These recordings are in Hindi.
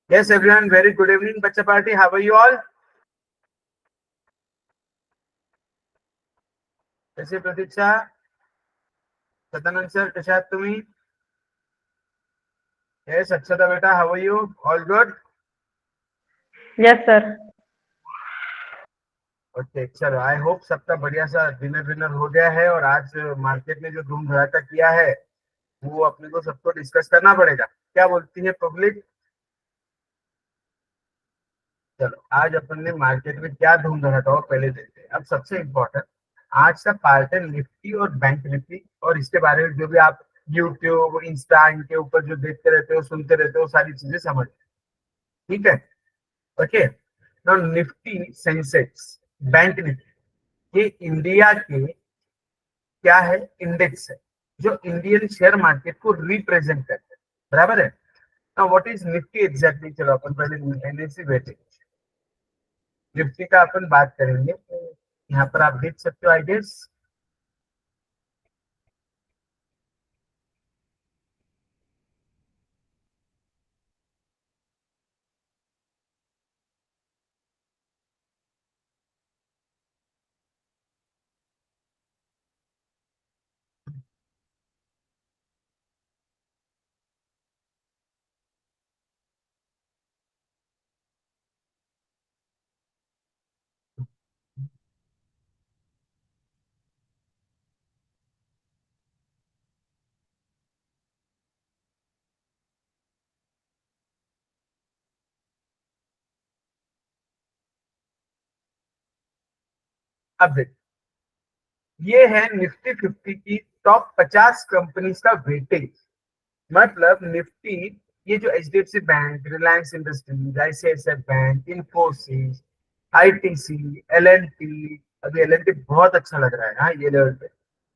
Yes, everyone. Very good evening, Bacha Party. How are you all? कशी प्रतीक्षा सदानंद सर कशा आहात तुम्ही? येस अक्षता बेटा, how are you? All good? Yes sir. Okay, चलो आई होप सबका बढ़िया सा डिनर विनर हो गया है। और आज मार्केट ने जो धूम धड़ाका किया है वो अपने को सबको डिस्कस करना पड़ेगा। क्या बोलती है पब्लिक? चलो आज अपन ने मार्केट में क्या धूम धड़ाका हो पहले देखते हैं। अब सबसे इम्पोर्टेंट आज का पार्ट है निफ्टी और बैंक निफ्टी, और इसके बारे में जो भी आप यूट्यूब इंस्टा इनके ऊपर जो देखते रहते हो सुनते रहते हो सारी चीजें समझ, ठीक है? Okay, now Nifty Sensex bank Nifty ये इंडिया के क्या है, इंडेक्स है जो इंडियन शेयर मार्केट को रिप्रेजेंट करते हैं, बराबर है? Now what is Nifty exactly, चलो अपन पहले एनएससी वेटेज निफ्टी का अपन बात करेंगे। यहाँ पर आप देख सकते हो आई गेस। अब देख, ये है निफ्टी 50 की टॉप 50 कंपनीज का वेटेज। मतलब निफ्टी ये जो H D F C bank, Reliance industries, ICICI bank, Infosys, ITC, L N T, अभी एल एन टी बहुत अच्छा लग रहा है हाँ ये लेवल पे,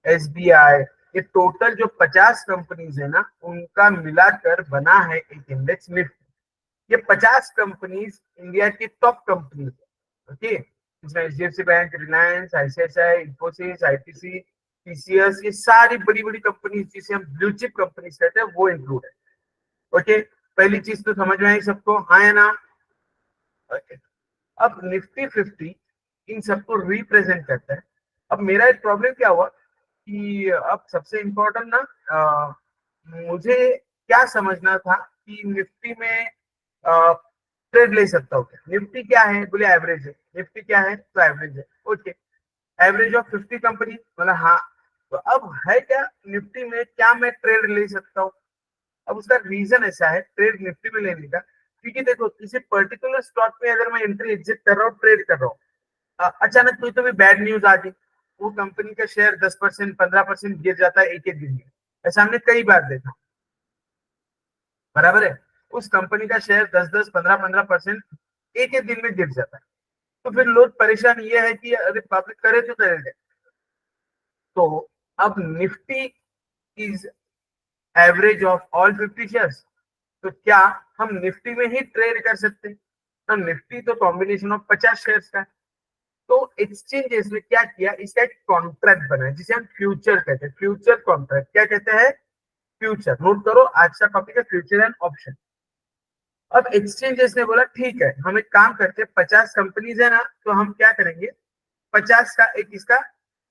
एस बी आई, ये टोटल जो 50 कंपनीज है ना उनका मिलाकर बना है एक इंडेक्स निफ्टी। ये 50 कंपनीज इंडिया की टॉप कंपनीज है। ओके, इसमें H D F C bank, Reliance, ICICI, Infosys, ITC, TCS, ये सारी बड़ी बड़ी कंपनीज जिसे हम ब्लू चिप कंपनीज कहते हैं वो इंक्लूड है। ओके, पहली चीज तो समझ में आई सबको, हाँ या ना? ओके, अब निफ्टी 50 इन सबको रिप्रेजेंट करता है। अब मेरा एक प्रॉब्लम क्या हुआ कि अब सबसे इम्पोर्टेंट ना मुझे क्या समझना था कि निफ्टी में ट्रेड ले सकता हूँ क्या? निफ्टी क्या है बोले, एवरेज है। निफ्टी क्या है तो एवरेज है। ओके, एवरेज ऑफ 50 कंपनी, बोला हाँ। तो अब है क्या निफ्टी में, क्या मैं ट्रेड ले सकता हूँ? अब उसका रीजन ऐसा है ट्रेड निफ्टी में लेने का, क्योंकि देखो किसी पर्टिकुलर स्टॉक में अगर मैं एंट्री एग्जिट कर रहा हूँ, ट्रेड कर रहा हूँ, अचानक कोई तो भी बैड न्यूज आ गई, वो कंपनी का शेयर 10% 15% गिर जाता है एक एक दिन में। ऐसा हमने कई बार देखा, बराबर है? उस कंपनी का शेयर 10-10 15-15% एक एक दिन में गिर जाता है। तो फिर लोग परेशान ये है कि अरे पब्लिक करे तो करेंगे। तो अब Nifty is average of all 50 shares, तो क्या हम निफ्टी में ही ट्रेड कर सकते हैं? तो निफ्टी तो कॉम्बिनेशन ऑफ 50 शेयर्स का है। तो एक्सचेंजेस ने क्या किया, इसका एक कॉन्ट्रैक्ट बनाया जिसे हम फ्यूचर कहते हैं। फ्यूचर कॉन्ट्रैक्ट क्या कहते हैं? फ्यूचर, नोट करो आज का टॉपिक है फ्यूचर एंड ऑप्शन। अब एक्सचेंजेस ने बोला ठीक है हम एक काम करते हैं, 50 कंपनीज है ना, तो हम क्या करेंगे, 50 का एक इसका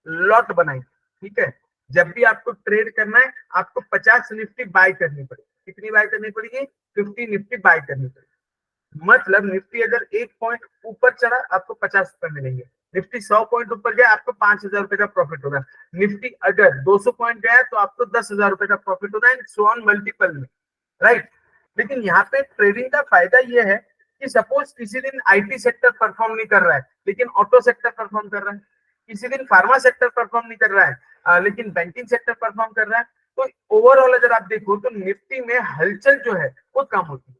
लॉट बनाएंगे। ठीक है, जब भी आपको ट्रेड करना है आपको 50 निफ्टी बाय करनी पड़ेगी। कितनी बाय करनी पड़ेगी? 50 निफ्टी बाय करनी पड़ेगी। मतलब निफ्टी अगर एक पॉइंट ऊपर चढ़ा आपको 50 रुपए मिलेंगे, निफ्टी 100 पॉइंट ऊपर गया आपको 5,000 रुपए का प्रॉफिट होगा, निफ्टी अगर 200 पॉइंट गया तो आपको 10,000 रुपए का प्रॉफिट होगा, एंड सो ऑन मल्टीपल में, राइट? लेकिन यहाँ पे ट्रेडिंग का फायदा ये है कि सपोज किसी दिन आईटी सेक्टर परफॉर्म नहीं कर रहा है लेकिन ऑटो सेक्टर परफॉर्म कर रहा है, किसी दिन फार्मा सेक्टर परफॉर्म नहीं कर रहा है लेकिन बैंकिंग सेक्टर परफॉर्म कर रहा है, तो ओवरऑल अगर आप देखो तो निफ्टी में हलचल जो है वो कम होती है।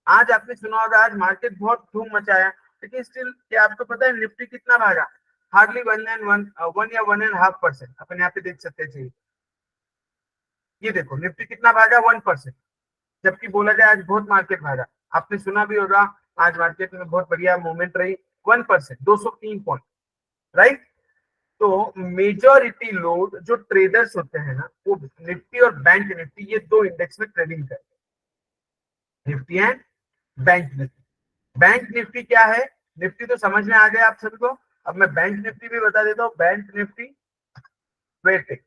आज आपने सुना होगा आज मार्केट बहुत धूम मचाया, लेकिन स्टिल क्या आपको पता है निफ्टी कितना भागा? हार्डली 1 या 1.5%। अपन यहाँ पे देख सकते हैं, ये देखो निफ्टी कितना भागा, 1%। जबकि बोला जाए आज बहुत मार्केट भागा, आपने सुना भी होगा आज मार्केट में बहुत बढ़िया मूवमेंट रही, 1%, 203 पॉइंट, राइट? तो मेजोरिटी लोग जो ट्रेडर्स होते हैं ना वो निफ्टी और बैंक निफ्टी ये दो इंडेक्स में ट्रेडिंग करते हैं, Nifty and bank Nifty. Bank Nifty क्या है? निफ्टी तो समझ में आ गया आप सभी को। अब मैं बैंक निफ्टी भी बता देता हूँ। बैंक निफ्टी वेटेज,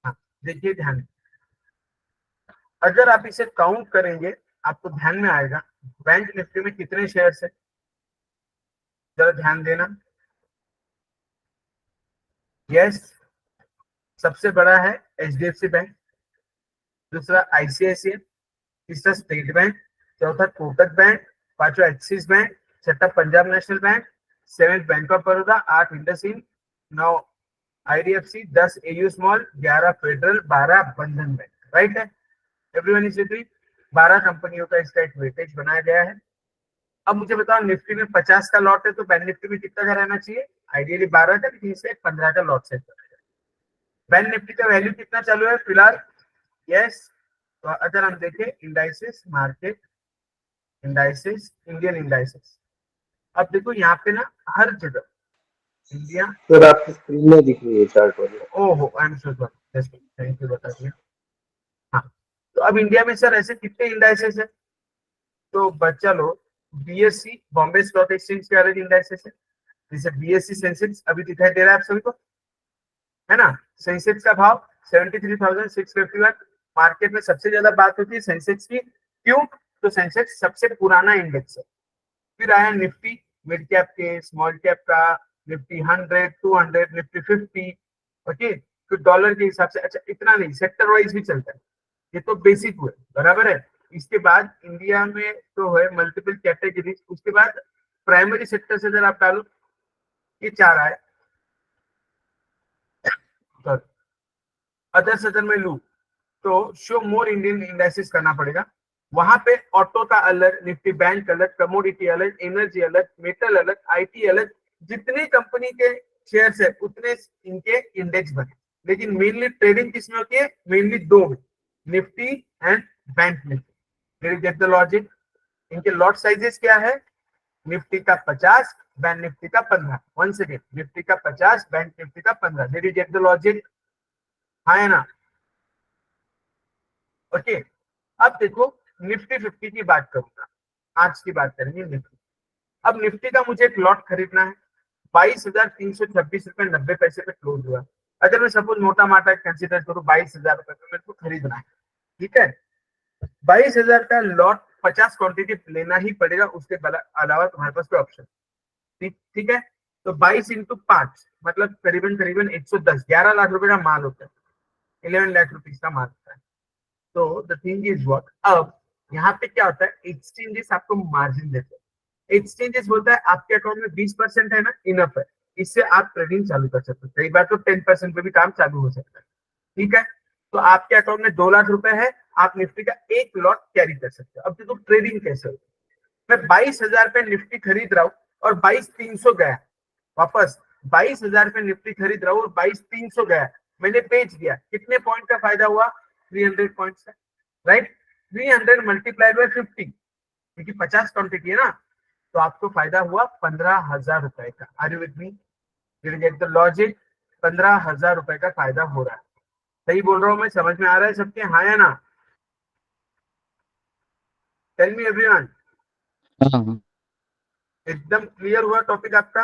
हाँ देखिए ध्यान, अगर आप इसे काउंट करेंगे आपको ध्यान में आएगा बैंक निफ्टी में कितने शेयर है। जरा ध्यान देना। यस, सबसे बड़ा है एचडीएफसी बैंक, दूसरा आईसीआईसीआई, तीसरा स्टेट बैंक, चौथा कोटक बैंक, पांचवा एक्सिस बैंक, छठा Punjab national bank, seventh bank of Baroda, आठ इंडसइंड, नौ आईडीएफसी, 10 एयू स्मॉल, 11 फेडरल, 12 बंधन बैंक। राइट है, एवरीवन इज एग्री। 12 कंपनियों का इसका एक वेटेज बनाया गया है। अब मुझे बताओ निफ्टी में 50 का लॉट है तो बैंक निफ्टी में कितना का रहना चाहिए? आइडियली 12 का, लेकिन इसे 15 का लॉट सेट करना है। बैंक निफ्टी का वैल्यू कितना चालू है फिलहाल? यस, तो अगर हम देखें indices market, indices Indian indices, अब देखो यहाँ पे ना हर जगह इंडिया। सर आपकी स्क्रीन में दिख रही है चार्ट वाली। ओहो, I am so sorry, thank you, बता दिया। हाँ, तो अब इंडिया में सर ऐसे कितने इंडाइसेस है? तो बच्चा लो, बीएससी बॉम्बे स्टॉक एक्सचेंज के अलग इंडाइसेस है, जैसे बीएससी सेंसेक्स अभी दिखाई दे रहा है आप सभी को, है ना। सेंसेक्स का भाव 73,651। मार्केट में सबसे ज्यादा बात होती है सेंसेक्स की, क्यों? तो सेंसेक्स सबसे पुराना इंडेक्स है। फिर आया निफ्टी, मिड कैप के, स्मॉल कैप का, निफ्टी 100, 200, निफ्टी 50। ओके, फिर डॉलर के हिसाब से, अच्छा इतना नहीं, सेक्टर वाइज भी चलता है। ये तो बेसिक हुए, बराबर है। इसके बाद इंडिया में तो है मल्टीपल कैटेगरीज, उसके बाद प्राइमरी सेक्टर से अगर आप डालो, ये चार आए। अदर्स अगर मैं लू तो शो मोर इंडियन इंडाइसेस करना पड़ेगा। वहां पे ऑटो का अलग, निफ्टी बैंक अलग, कमोडिटी अलग, एनर्जी अलग, मेटल अलग, आईटी अलग, जितनी कंपनी के शेयर्स है उतने इनके इंडेक्स बने। लेकिन मेनली ट्रेडिंग किसमें होती है? मेनली दो में, Nifty and bank Nifty. Gate the logic. इनके लॉट साइजेस क्या है? निफ्टी का 50, बैंक निफ्टी का 15। वन सेकेंड, निफ्टी का 50, बैंक निफ्टी का 15। Did you get the logic? हाँ है ना? ओके, अब देखो निफ्टी 50 की बात करूंगा, आज की बात करेंगे निफ्टी। अब निफ्टी का मुझे एक लॉट खरीदना है, 22,326 रुपए 90 पैसे पे क्लोज हुआ। अगर मैं सपोज मोटा माटा कंसिडर करूँ 22,000 रुपए पे मेरे को खरीदना है, ठीक है। 22,000 का लॉट 50 क्वांटिटी लेना ही पड़ेगा, उसके अलावा तुम्हारे पास कोई ऑप्शन। ठीक ठीक है, तो 22 × 5 मतलब करीबन करीबन 110, 11 लाख रुपए का माल होता है, 11 लाख रुपीज का माल होता है। तो द थिंग इज व्हाट, अब यहाँ पे क्या होता है, एक्सचेंजेस आपको मार्जिन देते हैं। एक्सचेंजेस बोलता है आपके अकाउंट में 20% है ना, इनफ है, इससे आप ट्रेडिंग चालू कर सकते हो। कई बार तो 10% पे भी काम चालू हो सकता है, ठीक है। तो आपके अकाउंट में 2 लाख रुपए है, आप निफ्टी का एक लॉट कैरी कर सकते हो। अब देखो ट्रेडिंग कैसे होती है। मैं 22,000 पे निफ्टी खरीद रहा हूँ और 22,300 गया वापस, 22,000 पे निफ्टी खरीद रहा हूँ और 22,300 गया, मैंने बेच दिया, कितने पॉइंट का फायदा हुआ? 300 पॉइंट का, राइट। 300 मल्टीप्लाइड बाय 50, क्योंकि 50 क्वांटिटी है ना, तो आपको फायदा हुआ 15,000 रुपए का। Are you with me? Get the logic? 15,000 रुपए का फायदा हो रहा है। सही बोल रहा हूँ मैं? समझ में आ रहा है सबके? हाँ या ना? Tell me everyone. हाँ। एकदम क्लियर हुआ टॉपिक आपका,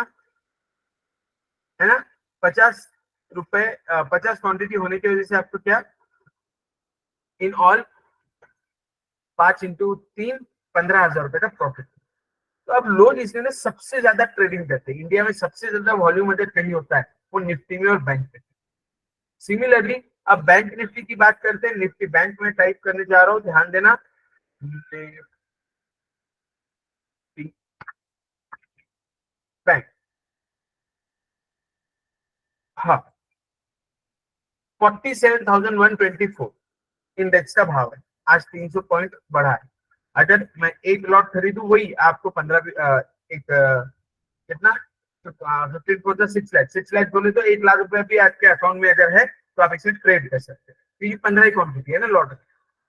है ना? 50 रुपए, 50 क्वांटिटी होने की वजह से आपको क्या, इन ऑल 5 × 3, 15,000 रुपए का प्रॉफिट। तो अब लोग इसलिए ना सबसे ज्यादा ट्रेडिंग करते हैं, इंडिया में सबसे ज्यादा वॉल्यूम अगर कहीं होता है वो निफ्टी में और बैंक में। सिमिलरली अब बैंक निफ्टी की बात करते हैं, निफ्टी बैंक में टाइप करने जा रहा हूं, ध्यान देना। निफ्टी बैंक, हाँ, 47,124 इंडेक्स का भाव है। आज 300 पॉइंट बढ़ा है। अगर मैं एक लॉट खरीदूं वही आपको 15 कितना 15 4 6 लाख बोले तो 1 लाख रुपए भी आपके अकाउंट में अगर है तो आप इसमें ट्रेड कर सकते हैं, क्योंकि 15 ही क्वांटिटी है ना लॉट,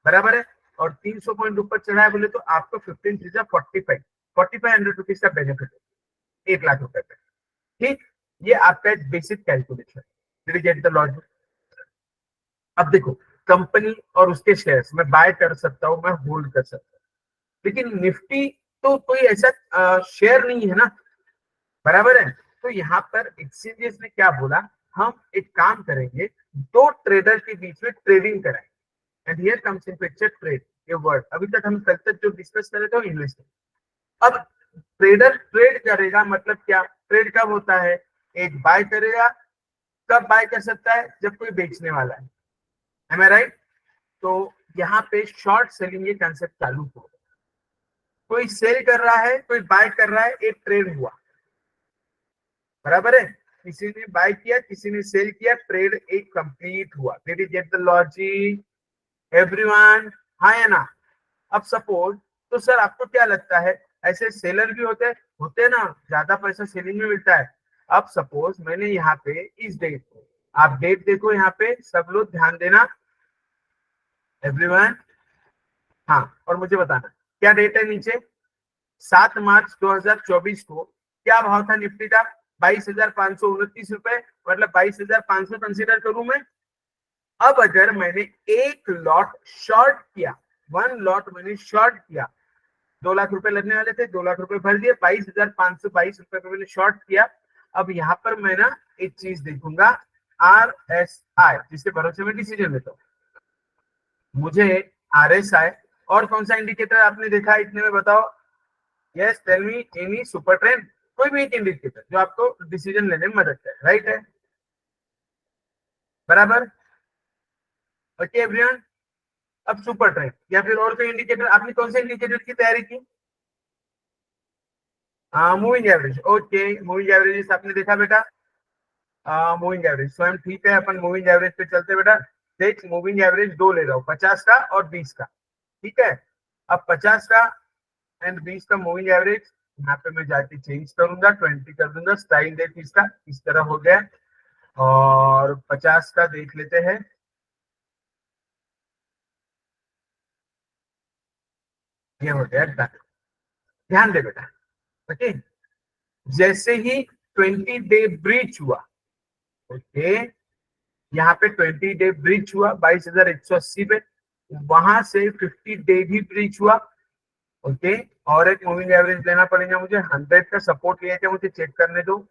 बराबर है। और 300 पॉइंट ऊपर चढ़ा है बोले तो आपको 45 रुपीज का बेनिफिट है 1 लाख रुपए पे। ठीक, ये आपका एक basic calculation. Did you get the logic? अब देखो, कंपनी और उसके शेयर्स मैं बाय कर सकता हूँ, मैं होल्ड कर सकता हूँ, लेकिन निफ्टी तो कोई ऐसा शेयर नहीं है ना, बराबर है। तो यहाँ पर एक्सचेंजेस ने क्या बोला, हम एक काम करेंगे, दो ट्रेडर के बीच में ट्रेडिंग कराएंगे। And here comes in picture trade, ये वर्ड अभी तक हम कल तक जो डिस्कस कर रहे थे इन्वेस्टिंग। अब ट्रेडर ट्रेड करेगा मतलब क्या, ट्रेड कब होता है, एक बाय करेगा, कब बाय कर सकता है, जब कोई बेचने वाला है, एम आई राइट। तो यहाँ पे शॉर्ट सेलिंग ये कंसेप्ट चालू हो, कोई सेल कर रहा है कोई बाय कर रहा है, एक ट्रेड हुआ, बराबर है। किसी ने बाय किया किसी ने सेल किया, ट्रेड एक कंप्लीट हुआ। Did you get the logic everyone, हाँ या ना? अब सपोज, तो सर आपको क्या लगता है ऐसे सेलर भी होते हैं ना, ज्यादा पैसा सेलिंग में मिलता है। अब सपोज मैंने यहाँ पे इस डेट को, आप डेट देखो यहाँ पे, सब लोग ध्यान देना एवरीवन, हाँ, और मुझे बताना क्या डेट है नीचे। 7 मार्च 2024 को क्या भाव था निफ्टी का, 22,529 रुपए, मतलब 22,500 कंसिडर करूं मैं। अब अगर मैंने एक लॉट शॉर्ट किया, 1 लॉट मैंने शॉर्ट किया, 2 लाख रुपए लगने वाले थे, 2 लाख रुपए भर दिए, 22,522 रुपए पे मैंने शॉर्ट किया। अब यहाँ पर मैं ना एक चीज देखूंगा, RSI, जिसके भरोसे में डिसीजन लेता हूँ। मुझे RSI और कौन सा इंडिकेटर आपने देखा इतने में बताओ, yes tell me, any super trend, कोई भी एक इंडिकेटर जो आपको डिसीजन लेने में मदद करे, राइट है, बराबर, ओके एवरीवन। अब सुपर ट्रेंड या फिर और कोई इंडिकेटर, आपने कौन से इंडिकेटर की तैयारी की, moving average, okay, moving average आपने देखा बेटा, मूविंग एवरेज स्वयं ठीक है, अपन मूविंग एवरेज पे चलते बेटा। देख मूविंग एवरेज दो ले रहा हूँ, 50 का और 20 का, ठीक है। अब 50 का एंड 20 का मूविंग एवरेज यहाँ पे मैं जाके चेंज करूंगा, 20 कर दूंगा, स्टाइल देख इसका इस तरह हो गया। और 50 का देख लेते हैं, ये हो गया डन। ध्यान दे बेटा, ओके, जैसे ही 20 डे ब्रीच हुआ, ओके, यहाँ पे 20 डे ब्रीच हुआ 22,180 पे, वहां से 50 डे भी ब्रीच हुआ, ओके। और एक मूविंग एवरेज लेना पड़ेगा मुझे, 100 का सपोर्ट लिया, क्या मुझे चेक करने दो,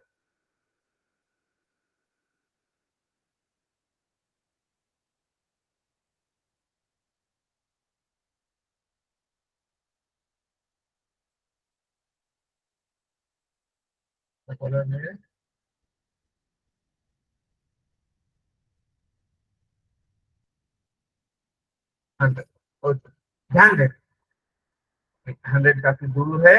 हंड्रेड, ओके, ध्यान दे, 100 काफी दूर है,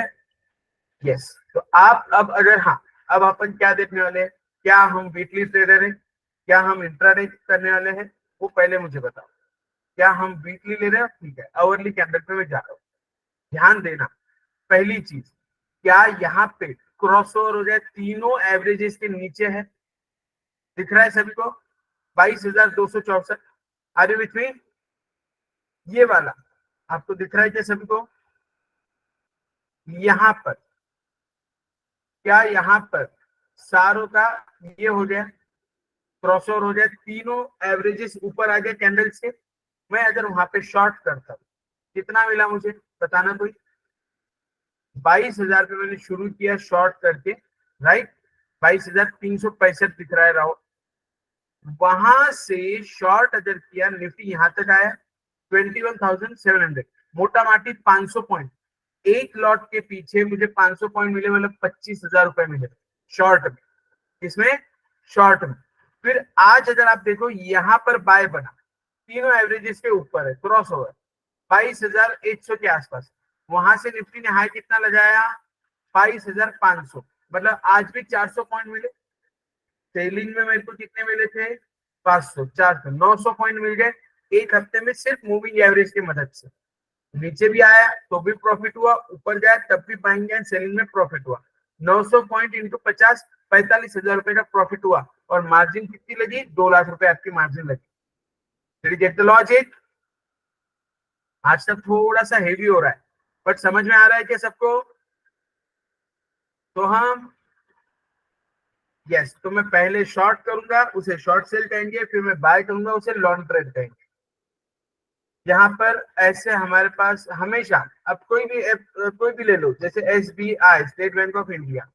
यस। तो आप अब अगर, हाँ, अब अपन क्या देखने वाले हैं, क्या हम वीकली ट्रेडर हैं, क्या हम इंट्राडे करने वाले हैं, वो पहले मुझे बताओ। क्या हम वीकली ले रहे हैं, ठीक है, आवरली कैंडल पे मैं जा रहा हूँ। ध्यान देना, पहली चीज, क्या यहाँ पे क्रॉसओवर हो जाए, तीनों एवरेजेस के नीचे है, दिख रहा है सभी को, 22,264, आर यू विथ मी, ये वाला आपको दिख रहा है क्या सभी को, यहाँ पर क्या, यहाँ पर सारों का ये हो गया, क्रॉसओवर हो जाए, तीनों एवरेजेस ऊपर आ गए कैंडल से। मैं अगर वहां पे शॉर्ट करता हूँ, कितना मिला मुझे बताना कोई, 22,000 पे मैंने शुरू किया शॉर्ट करके, राइट, 22,365 दिख रहा है राहुल, वहां से शॉर्ट अगर किया, निफ्टी यहां तक आया 21,700, मोटा माटी 500 पॉइंट, एक लॉट के पीछे मुझे 500 पॉइंट मिले, मतलब 25,000 रुपए मिले शॉर्ट में, इसमें शॉर्ट में। फिर आज अगर आप देखो यहां पर बाय बना, तीनों एवरेजेस के ऊपर है, क्रॉस ओवर 22,100 के आसपास, वहां से निफ्टी ने हाई कितना लगाया, 22,500, मतलब आज भी 400 पॉइंट मिले। सेलिंग में मेरे को कितने मिले थे, 500, 400, 900 पॉइंट मिल गए। एक हफ्ते में सिर्फ मूविंग एवरेज की मदद से। नीचे भी आया तो भी प्रॉफिट हुआ, ऊपर गया तब भी बाइंग एंड सेलिंग में प्रॉफिट हुआ। 900 पॉइंट इंटू 50, 45,000 रुपए का प्रॉफिट हुआ, और मार्जिन कितनी लगी? 2 लाख रुपए आपकी मार्जिन लगी। Did you get the logic? आज तक थोड़ा सा हेवी हो रहा है, बट समझ में आ रहा है क्या सबको? तो हम यस, तो मैं पहले शॉर्ट करूंगा, उसे शॉर्ट सेल कहेंगे, फिर मैं बाय करूंगा, उसे लॉन्ग ट्रेड कहेंगे। यहाँ पर ऐसे हमारे पास हमेशा, अब कोई भी ले लो, जैसे SBI, state bank of India,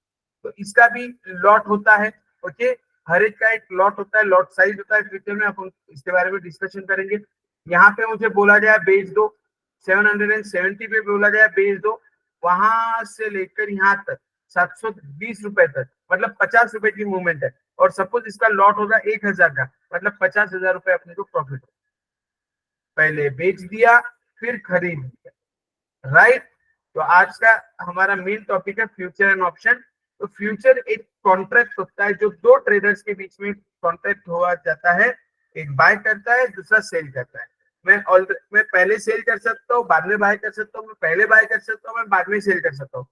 तो इसका भी लॉट होता है। ओके, हर एक का एक लॉट होता है, लॉट साइज होता है। फ्यूचर में अपन इसके बारे में डिस्कशन करेंगे। यहाँ पे मुझे बोला गया बेच दो, 770 पे बोला गया बेच दो, वहां से लेकर यहाँ तक 720 रुपए तक, मतलब 50 रुपए की मूवमेंट है। और सपोज इसका लॉट होगा 1000 का, मतलब 50,000 रुपए अपने को प्रॉफिट हो। पहले बेच दिया, फिर खरीद दिया, राइट। तो आज का हमारा मेन टॉपिक है फ्यूचर एंड ऑप्शन। तो फ्यूचर एक कॉन्ट्रैक्ट होता है जो दो ट्रेडर्स के बीच में कॉन्ट्रैक्ट हुआ जाता है। एक बाय करता है, दूसरा सेल करता है। मैं पहले सेल कर सकता हूँ, बाद में बाय कर सकता हूँ, मैं पहले बाय कर सकता हूँ, मैं बाद में सेल कर सकता हूँ।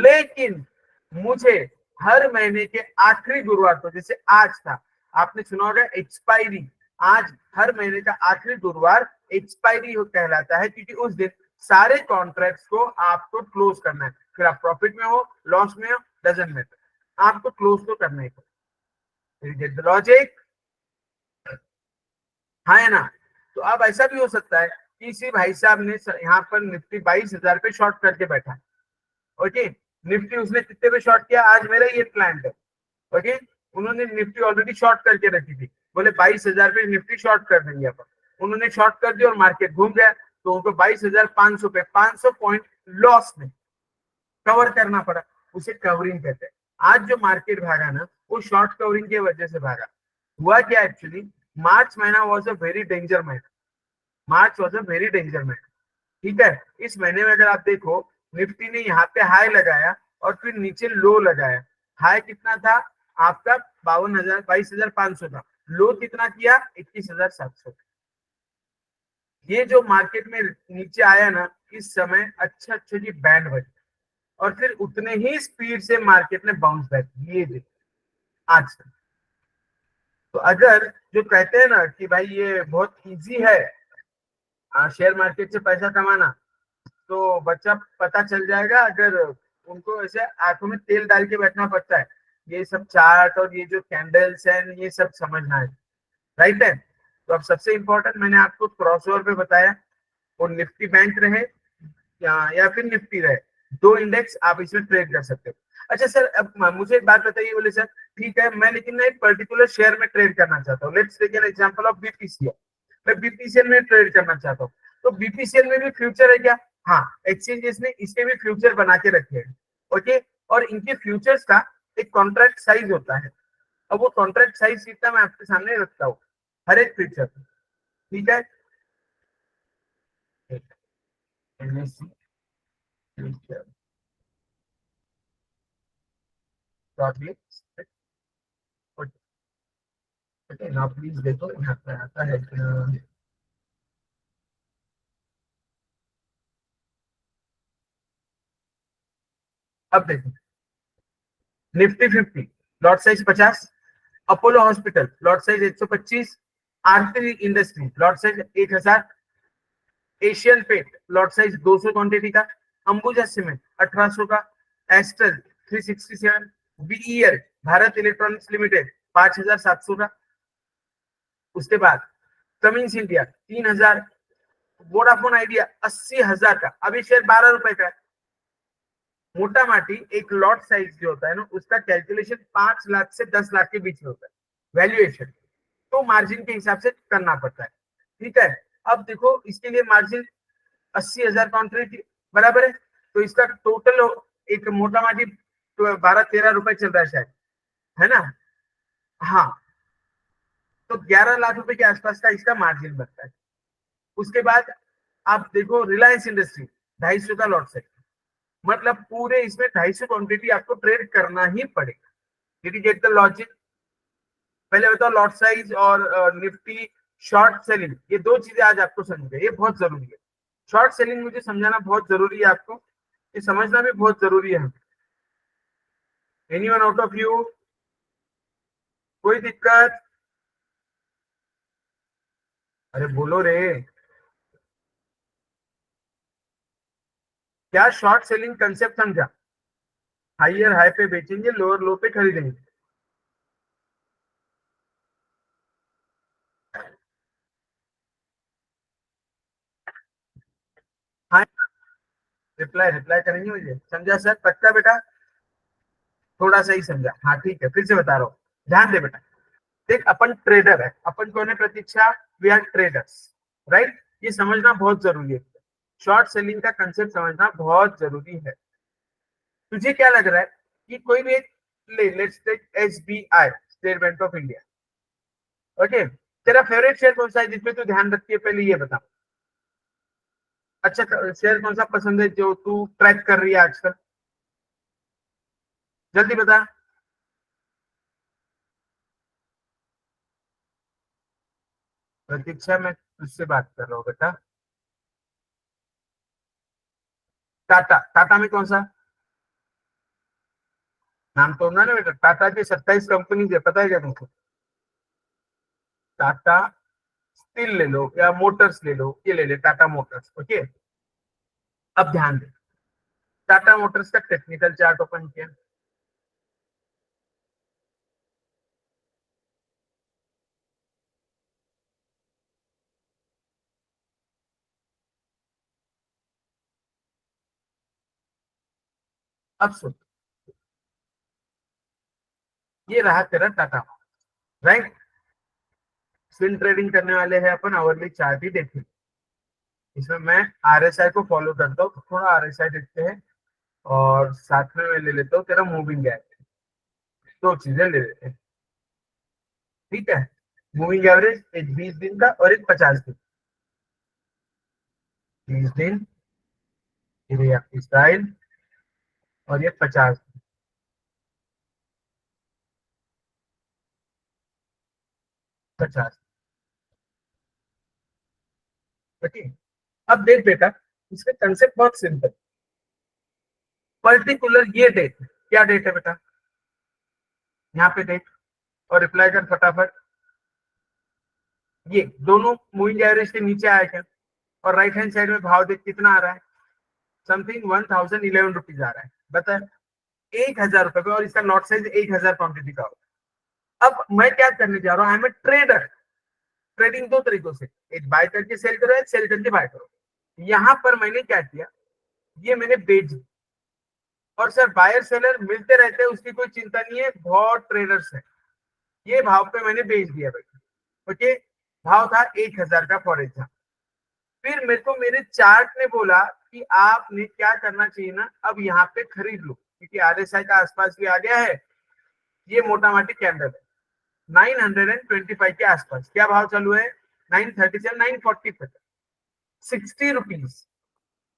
लेकिन मुझे हर महीने के आखिरी गुरुवार को, जैसे आज था, आपने सुना होगा एक्सपायरी, आज हर महीने का आखिरी गुरुवार एक्सपायरी कहलाता है, क्योंकि उस दिन सारे कॉन्ट्रैक्ट्स को आपको क्लोज करना है। फिर आप प्रॉफिट में हो, लॉस में हो, डजंट मैटर, आपको क्लोज तो करना ही। Gate the logic? हाँ है ना? तो अब ऐसा भी हो सकता है कि इसी भाई साहब ने यहाँ पर निफ्टी 22,000 पे शॉर्ट करके बैठा। ओके, निफ्टी उसने कितने पे शॉर्ट किया? आज मेरा ये प्लान है। ओके, उन्होंने निफ्टी ऑलरेडी शॉर्ट करके रखी थी, बोले 22,000 पे निफ्टी शॉर्ट कर देंगे अपन। उन्होंने शॉर्ट कर दिया और मार्केट घूम गया, तो उनको 22,500 पे 500 पॉइंट लॉस में कवर करना पड़ा। उसे कवरिंग कहते हैं। आज जो मार्केट भागा ना, वो शॉर्ट कवरिंग की वजह से भागा। हुआ क्या एक्चुअली, मार्च महीना वॉज अ वेरी डेंजर महीना। मार्च वॉज अ वेरी डेंजर महीना, ठीक है। इस महीने में अगर आप देखो, निफ्टी ने यहाँ पे हाई लगाया और फिर नीचे लो लगाया। हाई कितना था आपका? 22,500 था। लो कितना किया? 21,700। ये जो मार्केट में नीचे आया ना, इस समय अच्छा अच्छा जी बैंड बजे, और फिर उतने ही स्पीड से मार्केट ने बाउंस बैक। ये देखो आज तक। तो अगर जो कहते हैं ना कि भाई ये बहुत इजी है शेयर मार्केट से पैसा कमाना, तो बच्चा पता चल जाएगा अगर उनको ऐसे आंखों में तेल डाल के बैठना पड़ता है। ये सब चार्ट और ये जो कैंडल्स हैं, ये सब समझना है, राइट है। तो अब सबसे इंपॉर्टेंट मैंने आपको क्रॉसओवर पे बताया, वो निफ्टी बैंक रहे या फिर निफ्टी रहे, दो इंडेक्स आप इसमें ट्रेड कर सकते हो। अच्छा सर, अब मुझे एक बात बताइए, बोले सर ठीक है, मैं लेकिन ना एक पर्टिकुलर शेयर में ट्रेड करना चाहता हूँ। Let's take an example of BPCL. मैं बीपीसीएल में ट्रेड करना चाहता हूँ, तो बीपीसीएल में भी फ्यूचर है क्या? हाँ, एक्सचेंजेस ने इसके भी फ्यूचर बना के रखे हैं। ओके, और इनके फ्यूचर्स का एक कॉन्ट्रैक्ट साइज होता है। अब वो कॉन्ट्रैक्ट साइज कितना मैं आपके सामने रखता हूँ हर एक फ्यूचर, ठीक है। NSE future okay, now please देखो यहाँ पे आता है अब देखो, Nifty 50 lot size 50, Apollo hospital lot size 125, Aarti industry lot size 1000, Asian paint lot size 200 quantity का, अंबुजा सीमेंट 1800 का, Astral 367, BEL Bharat electronics limited 5700 का। उसके बाद कमिंस इंडिया 3000, वोडाफोन आइडिया 80,000 का। अभी शेयर 12 रुपए का है। मोटा माटी एक लॉट साइज जो होता है ना, उसका कैलकुलेशन 5 लाख से 10 लाख के बीच में होता है वैल्यूएशन, तो मार्जिन के हिसाब से करना पड़ता है, ठीक है। अब देखो इसके लिए मार्जिन 80,000 क्वांटिटी बराबर है, तो इसका टोटल एक मोटा माटी 12-13 रुपए चल रहा है शायद, है ना? हाँ, तो 11 लाख रुपए के आसपास का इसका मार्जिन बनता है। उसके बाद आप देखो रिलायंस इंडस्ट्री 250 का लॉट साइज, मतलब पूरे इसमें 250 क्वांटिटी आपको ट्रेड करना ही पड़ेगा। Did you get the logic? पहले बताओ लॉट साइज और निफ्टी शॉर्ट सेलिंग, ये दो चीजें आज आपको समझिए, ये बहुत जरूरी है। शॉर्ट सेलिंग मुझे समझाना बहुत जरूरी है आपको, ये समझना भी बहुत जरूरी है। एनीवन आउट ऑफ यू, कोई दिक्कत? अरे बोलो रे। क्या शॉर्ट सेलिंग कंसेप्ट समझा? हाइयर हाई पे बेचेंगे, लोअर लो पे खरीदेंगे। हाँ, रिप्लाई रिप्लाई करेंगे मुझे, समझा सर? पक्का बेटा? थोड़ा सा ही समझा, हाँ ठीक है, फिर से बता रहा हूँ, ध्यान दे बेटा। देख, अपन ट्रेडर है, अपन कौन है Pratiksha? We are traders, right? ये समझना बहुत जरूरी है, शॉर्ट सेलिंग का कंसेप्ट समझना बहुत जरूरी है। तुझे क्या लग रहा है कि कोई भी एक, let's take SBI, state bank of India, okay? तेरा फेवरेट शेयर कौन सा है जिसमें तू ध्यान रखती है, पहले ये बता। अच्छा, शेयर कौन सा पसंद है जो तू ट्रैक कर रही है आजकल? जल्दी बता। प्रतीक्षा, मैं तुझसे बात कर रहा हूँ बेटा। टाटा, टाटा में कौन सा नाम? तो ना बेटा, टाटा की 27 कंपनी है, पता है क्या तुमको? टाटा स्टील ले लो या मोटर्स ले लो, ये ले ले टाटा मोटर्स, ओके? अब ध्यान दे, टाटा मोटर्स का टेक्निकल चार्ट ओपन किया, अब सुन, ये रहा तेरा टाटा, राइट? स्विंग ट्रेडिंग करने वाले हैं अपन, आवरली चार्ट ही देखें। इसमें मैं आरएसआई को फॉलो करता हूँ, तो थोड़ा आरएसआई देखते हैं, और साथ में मैं ले लेता हूँ तेरा मूविंग एवरेज, दो चीजें ले लेते हैं, ठीक है? मूविंग एवरेज एक 20 दिन का और एक 50 दिन। 20 दिन, ये आपकी स्टाइल, और ये 50 दिन। 50, ओके? अब देख बेटा, इसका कंसेप्ट बहुत सिंपल। पर्टिकुलर ये डेट, क्या डेट है बेटा? यहाँ पे डेट, और रिप्लाई कर फटाफट। ये दोनों मूविंग एवरेज के नीचे आया क्या? और राइट हैंड साइड में भाव देख कितना आ रहा है? समथिंग 1011 रुपीज आ रहा है, बता। 1,000 रुपए का, और इसका लॉट साइज 1,000 क्वांटिटी का होगा। अब मैं क्या करने जा रहा हूँ? I am a trader. Trading दो तरीकों से, एक बाय करके सेल करो, एक सेल करके बाय करो। यहाँ पर मैंने क्या किया, ये मैंने बेच दी। और सर बायर सेलर मिलते रहते हैं, उसकी कोई चिंता नहीं है, बहुत ट्रेडर्स है। ये भाव पे मैंने बेच दिया भाई, ओके? भाव था 1,000 का फॉर एग्जाम्पल। फिर मेरे को मेरे चार्ट ने बोला कि आपने क्या करना चाहिए ना, अब यहाँ पे खरीद लो, क्योंकि आरएसआई का आसपास भी आ गया है। ये मोटा माटी कैंडल है 925 के आसपास, क्या भाव चालू है? 937, 940 तक, 60 रुपीज।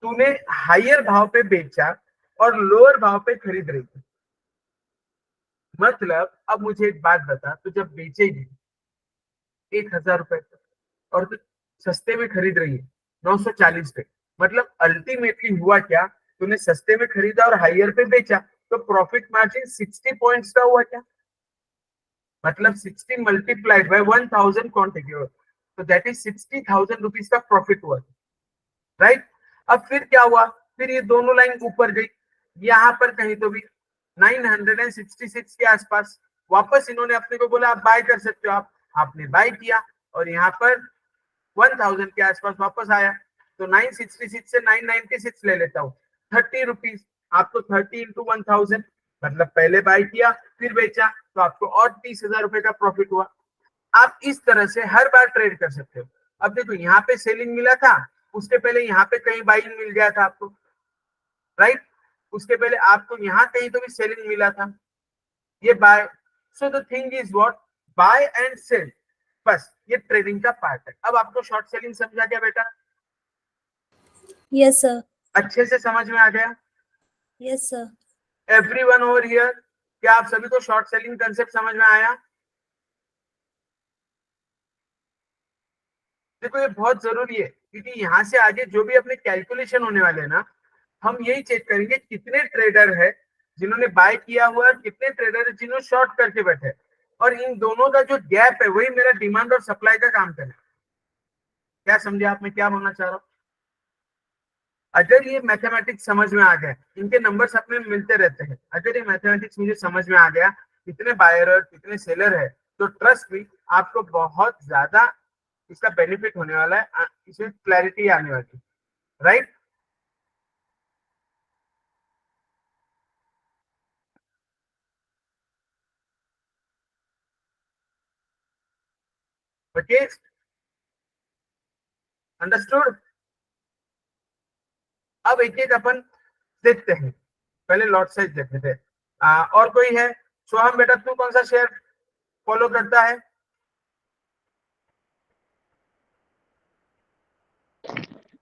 तूने हायर भाव पे बेचा और लोअर भाव पे खरीद रही थी। मतलब अब मुझे एक बात बता, तू जब बेचेगी 1,000 रुपए और तू सस्ते में खरीद रही है 940 पे, मतलब अल्टीमेटली हुआ क्या? तूने सस्ते में खरीदा और हायर पे बेचा, तो प्रॉफिट मार्जिन 60 पॉइंट्स का हुआ क्या? मतलब 60 मल्टीप्लाइड बाय 1000 क्वांटिटी, तो दैट इज 60,000 रुपीज का प्रॉफिट हुआ, राइट? अब फिर क्या हुआ? फिर ये दोनों लाइन ऊपर गई, यहाँ पर कहीं तो भी 966 के आसपास वापस इन्होंने अपने को बोला आप बाय कर सकते हो, आप आपने बाय किया, और यहाँ पर 1000 के आसपास वापस आया, तो 966 से 996 ले लेता हूँ, 30 रुपीज। आपको 30 × 1000, मतलब पहले बाय किया फिर बेचा, तो आपको और 30,000 रुपए का प्रॉफिट हुआ। आप इस तरह से हर बार ट्रेड कर सकते हो। अब देखो, यहाँ पे सेलिंग मिला था, उसके पहले यहाँ पे कहीं बाइंग मिल गया था आपको, राइट? उसके पहले आपको यहाँ कहीं तो भी सेलिंग मिला था, ये buy. So the thing is what, buy and sell, बस ये ट्रेडिंग का पार्ट है। अब आपको शॉर्ट सेलिंग समझा क्या बेटा? Yes sir. अच्छे से समझ में आ गया? Yes sir. Everyone over here, क्या आप सभी को शॉर्ट सेलिंग कंसेप्ट समझ में आया? देखो ये बहुत जरूरी है, क्योंकि यहाँ से आगे जो भी अपने कैलकुलेशन होने वाले हैं ना, हम यही चेक करेंगे कितने ट्रेडर है जिन्होंने बाय किया हुआ है, कितने ट्रेडर है जिन्होंने शॉर्ट करके बैठे हैं, और इन दोनों का जो गैप है वही मेरा डिमांड और सप्लाई का काम करेगा। क्या समझे आप, मैं क्या बोलना चाह रहा हूँ? अगर ये मैथमेटिक्स समझ में आ गया, इनके नंबर्स अपने मिलते रहते हैं, अगर ये मैथमेटिक्स मुझे समझ में आ गया कितने बायर और कितने सेलर है, तो ट्रस्ट मी आपको बहुत ज्यादा इसका बेनिफिट होने वाला है, इसमें क्लैरिटी आने वाली है, राइट? Okay, understood. अब एक एक अपन देखते हैं, पहले लॉट साइज देखते थे। और कोई है? सोहम बेटा, तू कौन सा शेयर फॉलो करता है?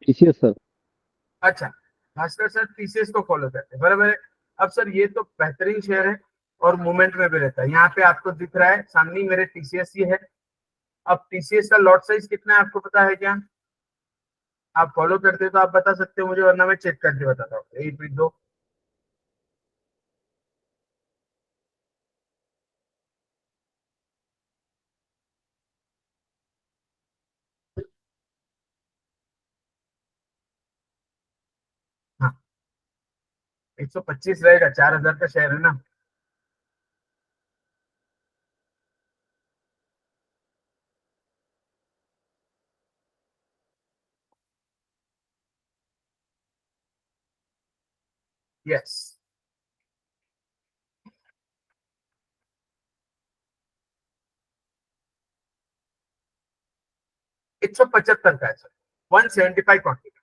TCS sir. अच्छा, भास्कर सर टीसीएस को फॉलो करते हैं, बराबर है। अब सर ये तो बेहतरीन शेयर है और मूवमेंट में भी रहता है, यहाँ पे आपको दिख रहा है सामने मेरे टीसीएस ही है। अब टीसीएस का लॉट साइज कितना है आपको पता है क्या? आप फॉलो करते हो तो आप बता सकते हो मुझे, वरना मैं चेक करके बताता हूँ। 8 2 हाँ, 125 रहेगा, 4000 का शेयर है ना। यस, 175 का है सर, 175 क्वांटिटी।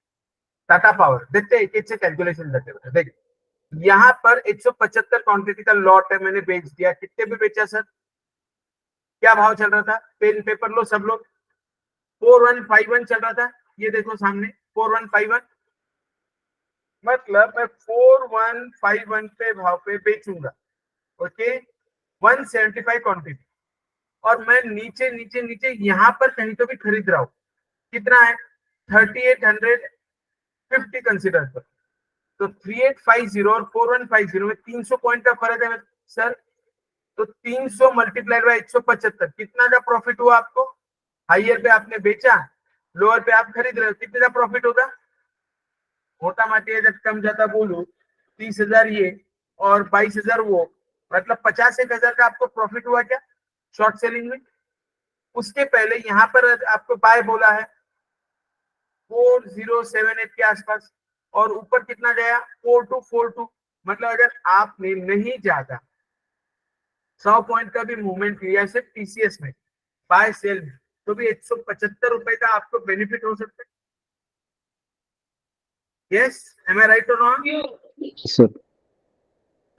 टाटा पावर देखते हैं, एक एक से कैलकुलेशन करते हुए देख। यहाँ पर 175 क्वांटिटी का लॉट है, मैंने बेच दिया। कितने पे बेचा सर? क्या भाव चल रहा था? पेन पेपर लो सब लोग। 4151 चल रहा था, ये देखो सामने 4151। मतलब मैं 4151 पे भाव पे बेचूंगा। ओके, 175 क्वांटिटी, और मैं नीचे नीचे नीचे यहाँ पर कहीं तो भी खरीद रहा हूँ। कितना है? 3850 कंसिडर कर। तो 3850 और 4150 में 300 पॉइंट का फर्क है सर। तो 300 मल्टीप्लाइड बाय 175, कितना का प्रॉफिट हुआ आपको? हाइयर पे आपने बेचा, लोअर पे आप खरीद रहे हो, कितने का प्रॉफिट होगा? मोटा माटी अगर कम ज्यादा बोलू, 30,000 ये और 22,000 वो, मतलब 50 एक हजार का आपको प्रॉफिट हुआ क्या शॉर्ट सेलिंग में? उसके पहले यहाँ पर आपको बाय बोला है 4078 के आसपास, और ऊपर कितना गया? 4242। मतलब अगर आपने नहीं ज्यादा 100 पॉइंट का भी मूवमेंट लिया सिर्फ टीसीएस में, बाय सेल में, तो भी 175 रुपए का आपको बेनिफिट हो सकता है। यस, एम आई राइट और रॉन्ग? सर।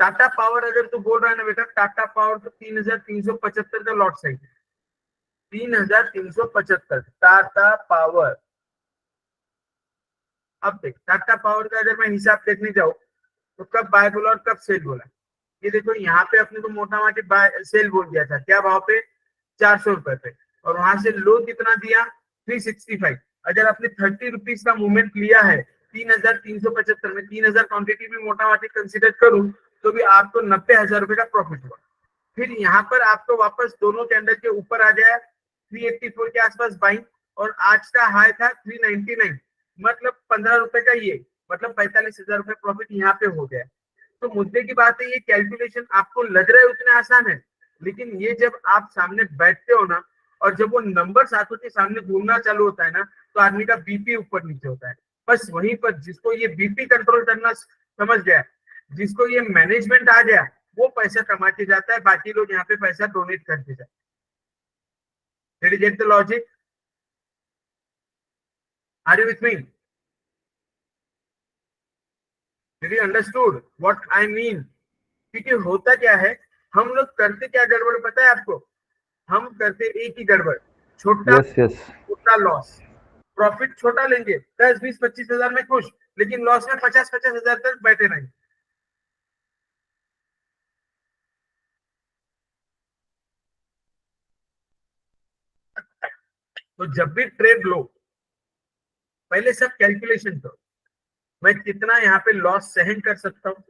टाटा पावर अगर तू बोल रहा है ना बेटा, टाटा पावर तो 3375 का लॉट साइज है। 3375 टाटा पावर। अब देख, टाटा पावर का अगर मैं हिसाब देखने जाऊं तो कब बाय बोला और कब सेल बोला। ये देखो यहाँ पे अपने को मोटा मोटी बाय सेल बोल दिया था, क्या भाव पे? 400 रुपए पे। और वहां से लो कितना दिया? 365। अगर आपने 30 रुपीज का मूवमेंट लिया है 3375 में, 3000 क्वांटिटी भी मोटा मोटी कंसिडर करूं, तो भी आपको 90,000 रुपए का प्रॉफिट हुआ। फिर यहाँ पर आपको वापस दोनों कैंडल के ऊपर आ गया 384 के आसपास बाइंग, और आज का हाई था 399, मतलब 15 रुपए का ये, मतलब 45,000 रुपए प्रॉफिट यहाँ पे हो गया। तो मुद्दे की बात है, ये कैलकुलेशन आपको लग रहा है उतने आसान है, लेकिन ये जब आप सामने बैठते हो ना, और जब वो नंबर आंखों के सामने घूमना चालू होता है ना, तो आदमी का बीपी ऊपर नीचे होता है। बस वहीं पर जिसको ये बीपी कंट्रोल करना समझ गया, जिसको ये मैनेजमेंट आ गया, वो पैसा कमा के जाता है, बाकी लोग यहाँ पे पैसा डोनेट करके जाते हैं। Did you get the logic? Are you with me? Did you understood what I mean? क्योंकि होता क्या है, हम लोग करते क्या गड़बड़ पता है आपको? हम करते एक ही गड़बड़, छोटा यस यस। छोटा लॉस। प्रॉफिट छोटा लेंगे, 10 20 25 हजार में खुश, लेकिन लॉस में 50 50 हजार तक बैठे नहीं। तो जब भी ट्रेड लो, पहले सब कैलकुलेशन करो, मैं कितना यहाँ पे लॉस सहन कर सकता हूँ,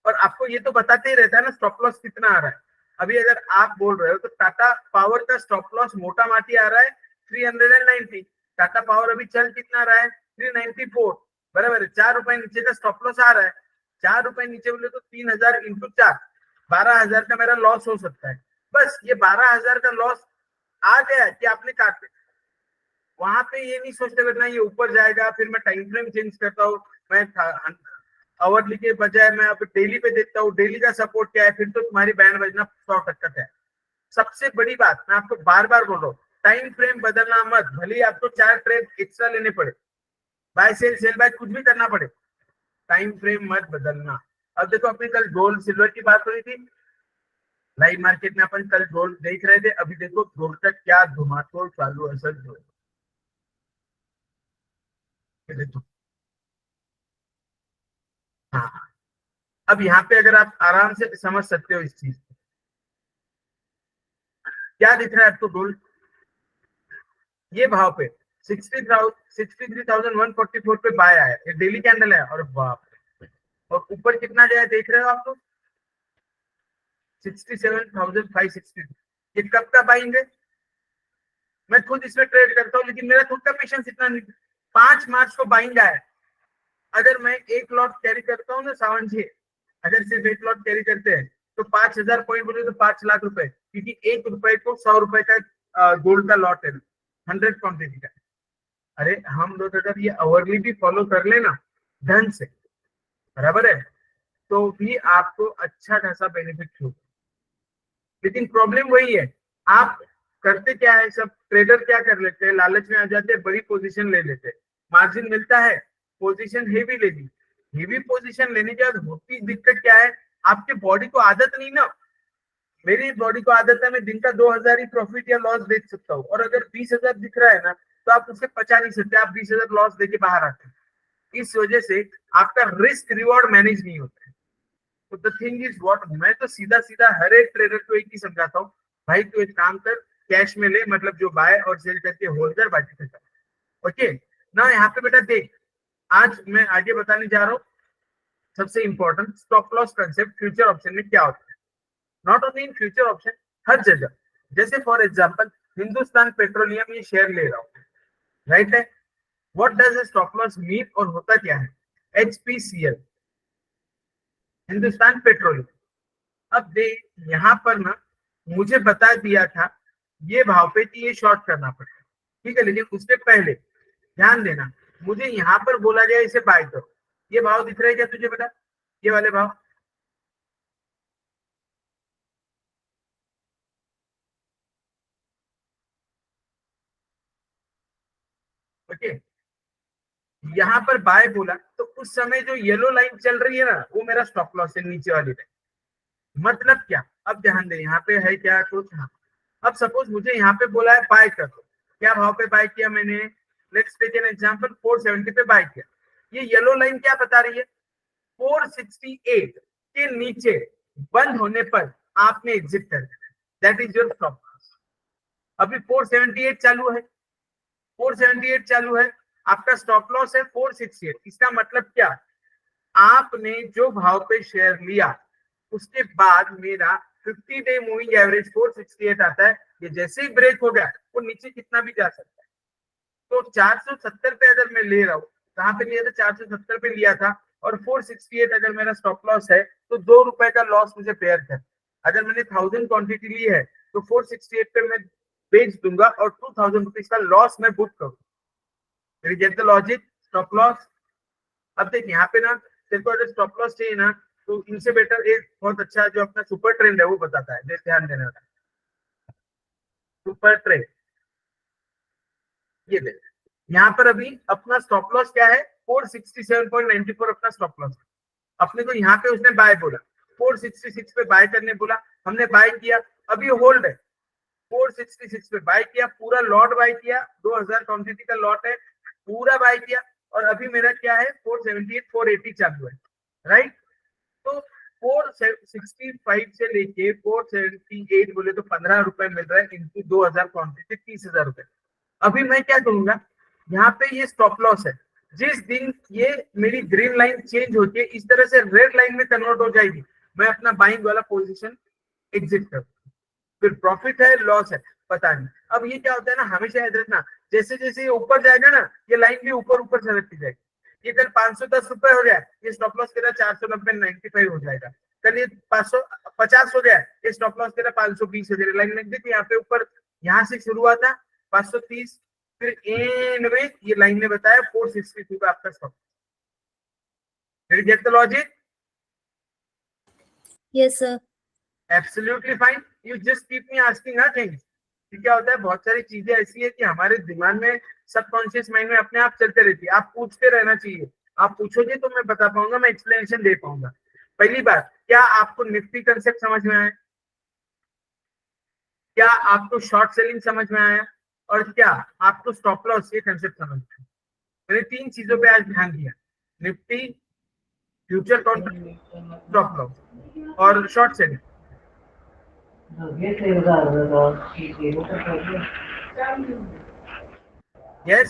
और आपको ये तो बताते ही रहता है ना स्टॉप लॉस कितना आ रहा है। अभी अगर आप बोल रहे हो तो टाटा पावर का स्टॉप लॉस मोटा माटी आ रहा है 390। टाटा पावर अभी चल कितना रहा है 394, बराबर है। 4 रुपए नीचे का स्टॉप लॉस आ रहा है। 4 रुपए नीचे बोले तो 3000 इंटू 4, 12,000 का मेरा लॉस हो सकता है। बस ये 12,000 का लॉस आ गया कि आपने काट, वहां पे ये नहीं सोचते करना ये ऊपर जाएगा फिर मैं टाइम फ्रेम चेंज करता हूँ, मैं आवरली के बजाय मैं अब डेली पे देखता हूँ, डेली का सपोर्ट क्या है, फिर तो तुम्हारी बैंड बजना 100% है। सबसे बड़ी बात मैं आपको बार बार बोल रहा हूँ, टाइम फ्रेम बदलना मत, भले ही आपको 4 ट्रेड एक्स्ट्रा लेने पड़े, बाय सेल सेल बाय कुछ भी करना पड़े, टाइम फ्रेम मत बदलना। अब देखो अपनी कल गोल्ड सिल्वर की बात हो रही थी, लाइव मार्केट में अपन कल गोल्ड देख रहे थे, अभी देखो गोल्ड का क्या धुमातोड़ चालू है सर। देखो हाँ, अब यहाँ पे अगर आप आराम से समझ सकते हो इस चीज को, क्या दिख रहा है आपको गोल्ड ये भाव पे 63,144 पे बाय आया, ये डेली कैंडल है, और बाप रे। और ऊपर कितना जाए देख रहे हो आप लोग 67,560। ये कब का बाइंग है, मैं खुद इसमें ट्रेड करता हूँ लेकिन मेरा खुद का पेशेंस इतना नहीं। 5 मार्च को बाइंग आया, अगर मैं एक लॉट कैरी करता हूँ ना सावन जी, अगर सिर्फ एक लॉट कैरी करते हैं तो 5,000 पॉइंट बोले तो 5 लाख रुपए, क्योंकि 1 रुपए को 100 रुपए का गोल्ड का लॉट है 100 क्वांटिटी का। अरे हम लोग अगर ये अवरली भी फॉलो कर लेना ढंग से, बराबर है, तो भी आपको अच्छा खासा बेनिफिट होगा। लेकिन प्रॉब्लम वही है, आप करते क्या है, सब ट्रेडर क्या कर लेते हैं, लालच में आ जाते हैं, बड़ी पोजीशन ले लेते हैं, मार्जिन मिलता है, पोजीशन हेवी ले ली। हेवी पोजीशन लेने के बाद होती दिक्कत क्या है, आपके बॉडी को आदत नहीं ना, मेरी बॉडी को आदत है मैं दिन का 2,000 ही प्रॉफिट या लॉस देख सकता हूँ, और अगर 20,000 दिख रहा है ना तो आप उससे बचा नहीं सकते, आप 20,000 लॉस देके बाहर आते हैं। इस वजह से आपका रिस्क रिवॉर्ड मैनेज नहीं होता है। तो द थिंग इज व्हाट, मैं तो सीधा सीधा हर एक ट्रेडर को एक ही समझाता हूँ, भाई तू एक काम कर, कैश में ले, मतलब जो बाय और सेल करके होल्ड कर, बाकी कर। ओके ना, यहाँ पे बेटा देख, आज मैं आगे बताने जा रहा हूँ सबसे important stop loss concept future option में क्या होता है। Not only in future option, हर जगह। जैसे फॉर एग्जांपल हिंदुस्तान पेट्रोलियम ये शेयर ले रहा हूँ, राइट है, what does stop loss mean, और होता क्या है, HPCL हिंदुस्तान पेट्रोलियम। अब दे यहाँ पर ना मुझे बता दिया था ये भाव पे कि ये शॉर्ट करना पड़ेगा, ठीक है, लेकिन उससे पहले ध्यान देना, मुझे यहाँ पर बोला गया इसे बाय करो। ये भाव दिख रहा है क्या तुझे बेटा, ये वाले भाव, ओके, यहाँ पर बाय बोला तो उस समय जो येलो लाइन चल रही है ना वो मेरा स्टॉप लॉस है, नीचे वाली लाइन। मतलब क्या, अब ध्यान दे यहाँ पे है क्या कुछ, हाँ, अब सपोज मुझे यहाँ पे बोला है बाय कर दो, क्या भाव पे बाय किया मैंने, लेट्स टेक एन एग्जांपल 470 पे बाय किया। ये येलो लाइन क्या बता रही है, 468 के नीचे बंद होने पर आपने एग्जिट कर देना, that is your stop loss. अभी 478 चालू है, 478 चालू है, आपका स्टॉप लॉस है 468। इसका मतलब क्या, आपने जो भाव पे शेयर लिया उसके बाद मेरा 50 डे मूविंग एवरेज 468 आता है, ये जैसे ही ब्रेक हो गया वो नीचे कितना भी जा सकता है। तो 470 पे अगर मैं ले रहा हूँ, कहाँ पे लिया था, 470 पे लिया था, और 468 अगर मेरा स्टॉप लॉस है तो 2 रुपए का लॉस मुझे बेयर कर। अगर मैंने 1000 क्वांटिटी ली है तो 468 पे मैं बेच दूंगा और 2000 रुपीज का लॉस मैं बुक करूँ। Gate the logic, stop loss. अब देख यहाँ पे ना तेरे को अगर स्टॉप लॉस चाहिए ना तो इनसे बेटर एक बहुत अच्छा जो अपना सुपर ट्रेंड है वो बताता है, देख ध्यान देने वाला सुपर ट्रेंड। ये देख यहाँ पर अभी अपना स्टॉप लॉस क्या है 467.94 अपना स्टॉप लॉस। अपने को यहाँ पे उसने बाय बोला, 466 पे बाय करने बोला, हमने बाय किया, अभी होल्ड है, 466 पे बाय किया, पूरा लॉट बाय किया, 2000 क्वांटिटी का लॉट है, पूरा बाय किया, और अभी मेरा क्या है 478 480 चालू है, राइट। तो 465 से लेके 478 बोले तो 15 रुपए मिल रहा है, इनटू 2000 क्वांटिटी 30,000 रुपए। अभी मैं क्या करूंगा, यहाँ पे ये स्टॉप लॉस है, जिस दिन ये मेरी ग्रीन लाइन चेंज होती है इस तरह से रेड लाइन में कन्वर्ट हो जाएगी, मैं अपना बाइंग वाला पोजीशन एग्जिट कर, फिर प्रॉफिट है लॉस है पता नहीं। अब ये क्या होता है ना, हमेशा याद रखना, जैसे जैसे ये ऊपर जाएगा ना, ये लाइन भी ऊपर ऊपर सरकती जाएगी। ये कल 510 रुपए हो गया, ये स्टॉप लॉस तेरा 490 95 हो जाएगा। कल ये 550 हो गया, ये स्टॉप लॉस तेरा 520 हो जाएगा। लाइन लग गई यहाँ पे ऊपर, यहाँ से शुरू हुआ था 530, फिर एंड में ये लाइन ने बताया 462 का आपका stop. Did you get the logic? Yes, sir. Absolutely fine. You just keep me asking her things. कि क्या होता है, बहुत सारी चीजें ऐसी है कि हमारे दिमाग में सबकॉन्शियस माइंड में अपने आप चलते रहती है, आप पूछते रहना चाहिए। आप पूछोगे तो मैं बता पाऊंगा, मैं एक्सप्लेनेशन दे पाऊंगा। पहली बात, क्या आपको निफ्टी कंसेप्ट समझ में आया? क्या आपको शॉर्ट सेलिंग समझ में आया? और क्या आपको स्टॉप लॉस ये कंसेप्ट समझ में आया? मैंने 3 चीजों पे आज ध्यान दिया, Nifty, future contract, stop loss और शॉर्ट सेलिंग। Yes,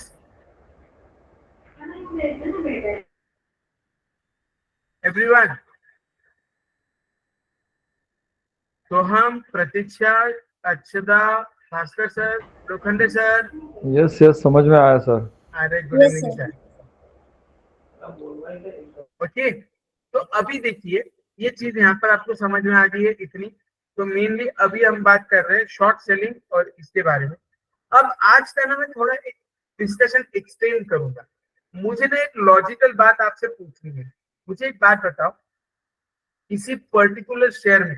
everyone. तो हम Pratiksha, Akshada, Bhaskar sir, Lokhande sir. Yes yes, समझ में आया सर। अरे good Yes, evening sir. Sir. Okay, तो अभी देखिए ये चीज यहाँ पर आपको समझ में आ गई है इतनी। तो मेनली अभी हम बात कर रहे हैं शॉर्ट सेलिंग और इसके बारे में। अब आज का ना मैं थोड़ा एक डिस्कशन एक्सटेंड करूंगा। मुझे ना एक लॉजिकल बात आपसे पूछनी है। मुझे एक बात बताओ, किसी पर्टिकुलर शेयर में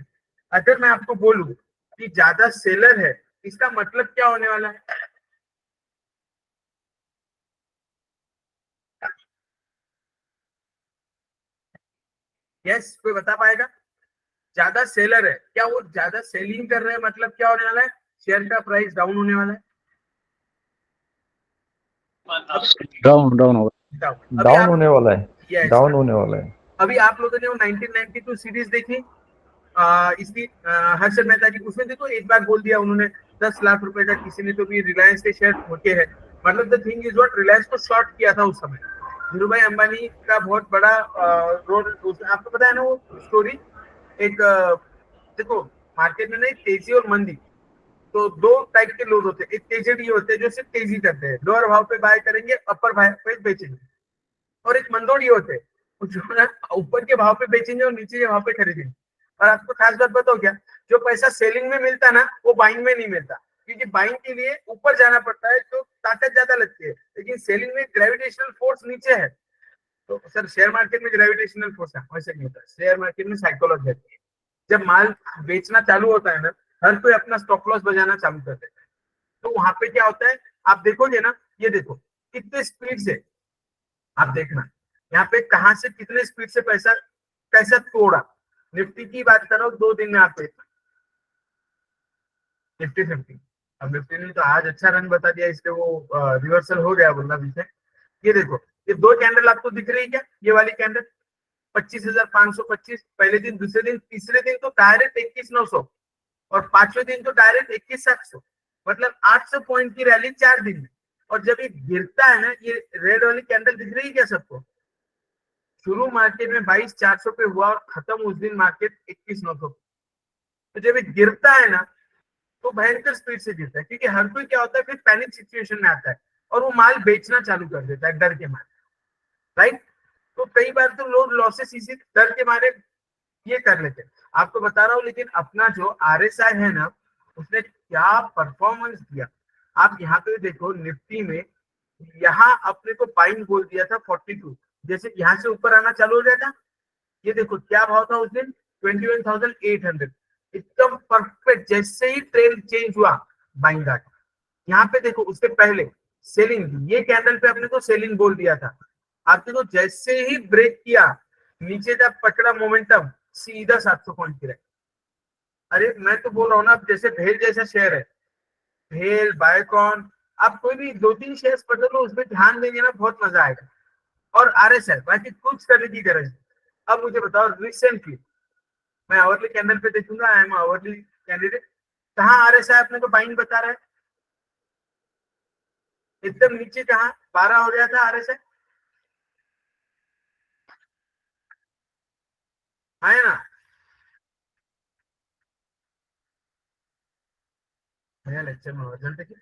अगर मैं आपको बोलूं कि ज्यादा सेलर है, इसका मतलब क्या होने वाला है? यस, कोई बता पाएगा? ज्यादा सेलर है, क्या वो ज्यादा सेलिंग कर रहे हैं, मतलब क्या होने वाला है? शेयर का प्राइस डाउन होने वाला है। डाउन डाउन होगा। अभी डाउन आप, होने वाला है, यस, डाउन होने वाला है। अभी आप लोगों ने वो 1992 सीरीज देखी, इसकी हर्षद मेहता की, उसमें देखो एक बार बोल दिया उन्होंने 10 लाख रुपए का किसी ने तो भी रिलायंस के शेयर होते हैं। मतलब the thing is what, Reliance को शॉर्ट किया था उस समय। धीरू भाई अंबानी का बहुत बड़ा रोल, आपको पता है ना वो स्टोरी। एक देखो, मार्केट में नहीं तेजी और मंदी, तो 2 टाइप के लोग होते हैं। एक तेजी होते हैं जो सिर्फ तेजी करते हैं, लोअर भाव पे बाय करेंगे, अपर भाव पे बेचेंगे। और एक मंदोड़ी होते हैं, जो ना ऊपर के भाव पे बेचेंगे और नीचे के भाव पे खरीदेंगे। और आपको खास बात बताओ क्या, जो पैसा सेलिंग में मिलता है ना, वो बाइंग में नहीं मिलता, क्योंकि बाइंग के लिए ऊपर जाना पड़ता है तो ताकत ज्यादा लगती है, लेकिन सेलिंग में ग्रेविटेशनल फोर्स नीचे है। तो सर शेयर मार्केट में ग्रेविटेशनल फोर्स है, वैसे नहीं होता। शेयर मार्केट में साइकोलॉजी है। जब माल बेचना चालू होता है ना, हर कोई अपना स्टॉप लॉस बजाना चालू कर देता है। तो वहां पे क्या होता है, आप देखोगे ना, ये देखो कितने स्पीड से, आप देखना यहाँ पे कहां से कितने स्पीड से पैसा कैसा तोड़ा। निफ्टी की बात करो, 2 दिन में आप देखना निफ्टी 50। अब निफ्टी ने तो आज अच्छा रन बता दिया, इसलिए वो रिवर्सल हो गया बोलना पीछे। ये देखो, ये 2 कैंडल आपको दिख रही है क्या? ये वाली कैंडल 25,525 पहले दिन, दूसरे दिन, तीसरे दिन तो डायरेक्ट 21,900 और 5वें दिन तो डायरेक्ट 21,700। मतलब 800 पॉइंट की रैली 4 दिन में। और जब ये गिरता है ना, ये रेड वाली कैंडल दिख रही है क्या सबको? शुरू मार्केट में 22,400 पे हुआ और खत्म उस दिन मार्केट 21,900। तो जब ये गिरता है ना, तो भयंकर स्पीड से गिरता है, क्योंकि हर कोई क्या होता है फिर पैनिक सिचुएशन में आता है और वो माल बेचना चालू कर देता है डर के मारे, राइट? तो कई बार तो लोग लॉसेस इसी डर के मारे ये कर लेते हैं। आपको बता रहा हूँ, लेकिन अपना जो आरएसआई है ना, उसने क्या परफॉर्मेंस दिया। आप यहाँ पे देखो निफ्टी में, यहाँ अपने को बाइंग बोल दिया था 42, जैसे यहाँ से ऊपर आना चालू हो गया था। ये देखो क्या भाव था उस दिन, 21,800, एकदम परफेक्ट। जैसे ही ट्रेंड चेंज हुआ, बाइंग आ गया। यहाँ पे देखो उससे पहले सेलिंग, ये कैंडल पे अपने को सेलिंग बोल दिया था। आप देखो जैसे ही ब्रेक किया, नीचे जब पकड़ा मोमेंटम, सीधा 700 पॉइंट गिरा। अरे मैं तो बोल रहा हूँ ना, जैसे भेल जैसा शेयर है, भेल, बायोकॉन, आप कोई भी 2-3 शेयर पकड़ लो, उसमें ध्यान देंगे ना, बहुत मजा आएगा। और आरएसआई बाकी कुछ करने की गरज नहीं। अब मुझे बताओ, रिसेंटली मैं आवरली कैंडल पे देखूंगा, आई एम आवरली कैंडिडेट, कहाँ आरएसआई अपने को बाइंग बता रहा है? एकदम नीचे कहा 12 हो गया था RSI, है ना? भैया लेक्चर में वर्जन देखिए।